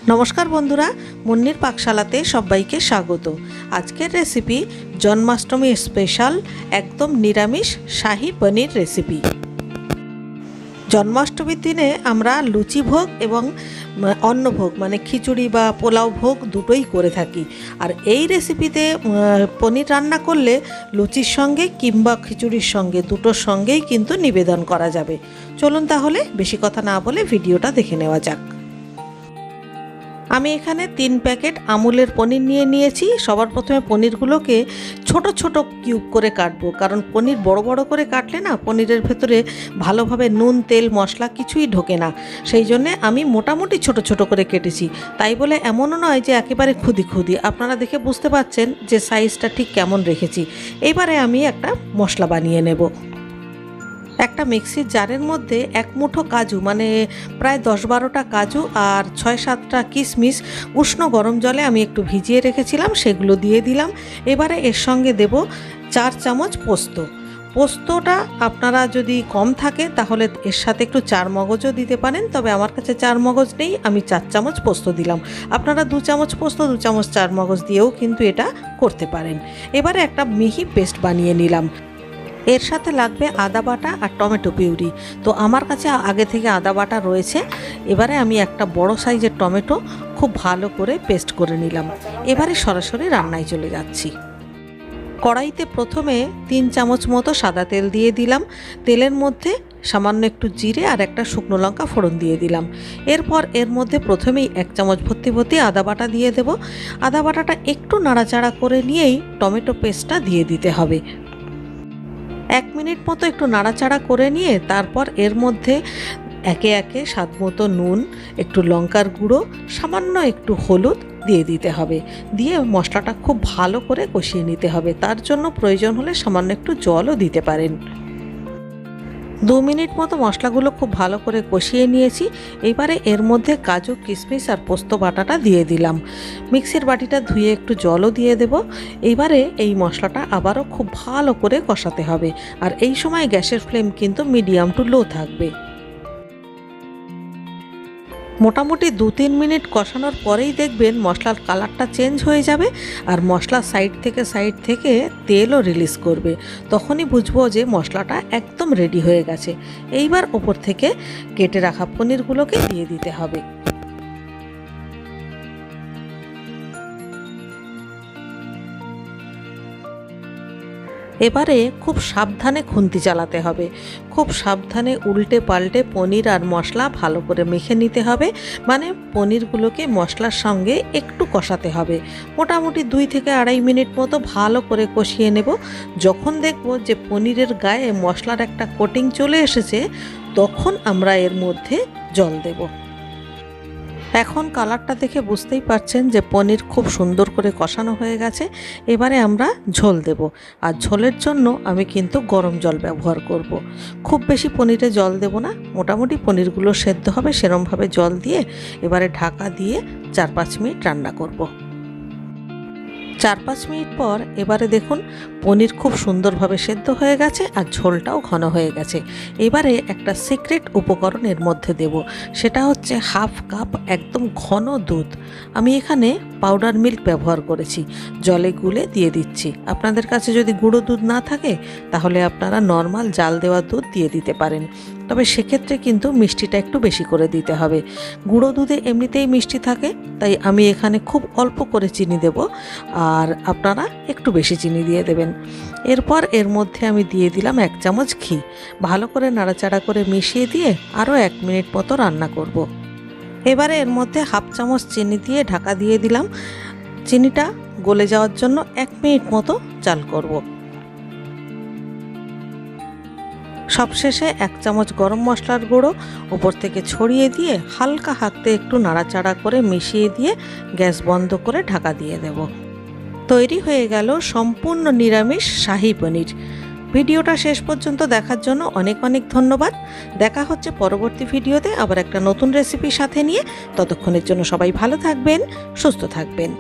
নমস্কার বন্ধুরা, মুন্নির পাকশালাতে সবাইকে স্বাগত। আজকের রেসিপি জন্মাষ্টমী স্পেশাল একদম নিরামিষ শাহী পনির রেসিপি। জন্মাষ্টমীর দিনে আমরা লুচি ভোগ এবং অন্নভোগ মানে খিচুড়ি বা পোলাও ভোগ দুটোই করে থাকি। আর এই রেসিপিতে পনির রান্না করলে লুচির সঙ্গে কিংবা খিচুড়ির সঙ্গে দুটোর সঙ্গেই কিন্তু নিবেদন করা যাবে। চলুন তাহলে বেশি কথা না বলে ভিডিওটা দেখে নেওয়া যাক। আমি এখানে 3 প্যাকেট আমুলের পনির নিয়েছি। সবার প্রথমে পনিরগুলোকে ছোট ছোট কিউব করে কাটবো, কারণ পনির বড় বড় করে কাটলে না পনিরের ভেতরে ভালোভাবে নুন তেল মশলা কিছুই ঢোকে না। সেই জন্যে আমি মোটামুটি ছোট ছোট করে কেটেছি। তাই বলে এমনও নয় যে একেবারে খুদি। আপনারা দেখে বুঝতে পারছেন যে সাইজটা ঠিক কেমন রেখেছি। এবারে আমি একটা মশলা বানিয়ে নেব। একটা মিক্সির জারের মধ্যে 1 মুঠো কাজু মানে প্রায় 10-12টা কাজু আর 6-7টা কিশমিশ উষ্ণ গরম জলে আমি একটু ভিজিয়ে রেখেছিলাম, সেগুলো দিয়ে দিলাম। এবারে এর সঙ্গে দেব 4 চামচ পোস্ত। পোস্তটা আপনারা যদি কম থাকে তাহলে এর সাথে একটু 4 মগজও দিতে পারেন, তবে আমার কাছে 4 মগজ নেই, আমি 4 চামচ পোস্ত দিলাম। আপনারা 2 চামচ পোস্ত 2 চামচ 4 মগজ দিয়েও কিন্তু এটা করতে পারেন। এবারে একটা মিহি পেস্ট বানিয়ে নিলাম। এর সাথে লাগবে আদা বাটা আর টমেটো পিউরি। তো আমার কাছে আগে থেকে আদা বাটা রয়েছে। এবারে আমি একটা বড় সাইজের টমেটো খুব ভালো করে পেস্ট করে নিলাম। এবারে সরাসরি রান্নায় চলে যাচ্ছি। কড়াইতে প্রথমে 3 চামচ মতো সাদা তেল দিয়ে দিলাম। তেলের মধ্যে সামান্য একটু জিরে আর একটা শুকনো লঙ্কা ফোড়ন দিয়ে দিলাম। এরপর এর মধ্যে প্রথমেই 1 চামচ ভর্তি আদা বাটা দিয়ে দেব। আদা বাটাটা একটু নাড়াচাড়া করে নিয়েই টমেটো পেস্টটা দিয়ে দিতে হবে। 1 মিনিট মতো একটু নাড়াচাড়া করে নিয়ে তারপর এর মধ্যে একে একে স্বাদ মতো নুন, একটু লঙ্কার গুঁড়ো, সামান্য একটু হলুদ দিয়ে দিতে হবে। দিয়ে মশলাটা খুব ভালো করে কষিয়ে নিতে হবে। তার জন্য প্রয়োজন হলে সামান্য একটু জলও দিতে পারেন। 2 মিনিট মতো মশলাগুলো খুব ভালো করে কষিয়ে নিয়েছি। এবারে এর মধ্যে কাজু কিশমিশ আর পোস্ত বাটাটা দিয়ে দিলাম। মিক্সির বাটিটা ধুয়ে একটু জলও দিয়ে দেব। এবারে এই মশলাটা আবারও খুব ভালো করে কষাতে হবে। আর এই সময় গ্যাসের ফ্লেম কিন্তু মিডিয়াম টু লো থাকবে। মোটামুটি 2-3 মিনিট কষানোর পরেই দেখবেন মশলার কালারটা চেঞ্জ হয়ে যাবে আর মশলা সাইড থেকে তেলও রিলিজ করবে। তখনই বুঝবো যে মশলাটা একদম রেডি হয়ে গেছে। এইবার ওপর থেকে কেটে রাখা পনিরগুলোকে দিয়ে দিতে হবে। এবারে খুব সাবধানে খুন্তি চালাতে হবে। খুব সাবধানে উল্টে পাল্টে পনির আর মশলা ভালো করে মেখে নিতে হবে। মানে পনিরগুলোকে মশলার সঙ্গে একটু কষাতে হবে। মোটামুটি 2 থেকে 2.5 মিনিট মতো ভালো করে কষিয়ে নেব। যখন দেখব যে পনিরের গায়ে মশলার একটা কোটিং চলে এসেছে, তখন আমরা এর মধ্যে জল দেব। এখন কালারটা দেখে বুঝতেই পারছেন যে পনির খুব সুন্দর করে কষানো হয়ে গেছে। এবারে আমরা ঝোল দেব। আর ঝোলের জন্য আমি কিন্তু গরম জল ব্যবহার করব। খুব বেশি পনিরে জল দেব না, মোটামুটি পনিরগুলো সেদ্ধ হবে সেরমভাবে জল দিয়ে এবারে ঢাকা দিয়ে 4-5 মিনিট রান্না করব। 4-5 মিনিট পর এবারে দেখুন পনির খুব সুন্দরভাবে সেদ্ধ হয়ে গেছে আর ঝোলটাও ঘন হয়ে গেছে। এবারে একটা সিক্রেট উপকরণ এর মধ্যে দেব, সেটা হচ্ছে 1/2 কাপ একদম ঘন দুধ। আমি এখানে পাউডার মিল্ক ব্যবহার করেছি, জলে গুলে দিয়ে দিচ্ছি। আপনাদের কাছে যদি গুঁড়ো দুধ না থাকে তাহলে আপনারা নর্মাল জাল দেওয়া দুধ দিয়ে দিতে পারেন, তবে সেক্ষেত্রে কিন্তু মিষ্টিটা একটু বেশি করে দিতে হবে। গুঁড়ো দুধে এমনিতেই মিষ্টি থাকে, তাই আমি এখানে খুব অল্প করে চিনি দেব আর আপনারা একটু বেশি চিনি দিয়ে দেবেন। এরপর এর মধ্যে আমি দিয়ে দিলাম 1 চামচ ঘি। ভালো করে নাড়াচাড়া করে মিশিয়ে দিয়ে আরও 1 মিনিট মতো রান্না করব। এবারে এর মধ্যে 1/2 চামচ চিনি দিয়ে ঢাকা দিয়ে দিলাম। চিনিটা গলে যাওয়ার জন্য 1 মিনিট মতো জাল করব। সবশেষে 1 চামচ গরম মশলার গুঁড়ো উপর থেকে ছড়িয়ে দিয়ে হালকা হাতে একটু নাড়াচাড়া করে মিশিয়ে দিয়ে গ্যাস বন্ধ করে ঢাকা দিয়ে দেব। তৈরি হয়ে গেল সম্পূর্ণ নিরামিষ শাহী পনির। ভিডিওটা শেষ পর্যন্ত দেখার জন্য অনেক ধন্যবাদ। দেখা হচ্ছে পরবর্তী ভিডিওতে আবার একটা নতুন রেসিপির সাথে নিয়ে। ততক্ষণের জন্য সবাই ভালো থাকবেন, সুস্থ থাকবেন।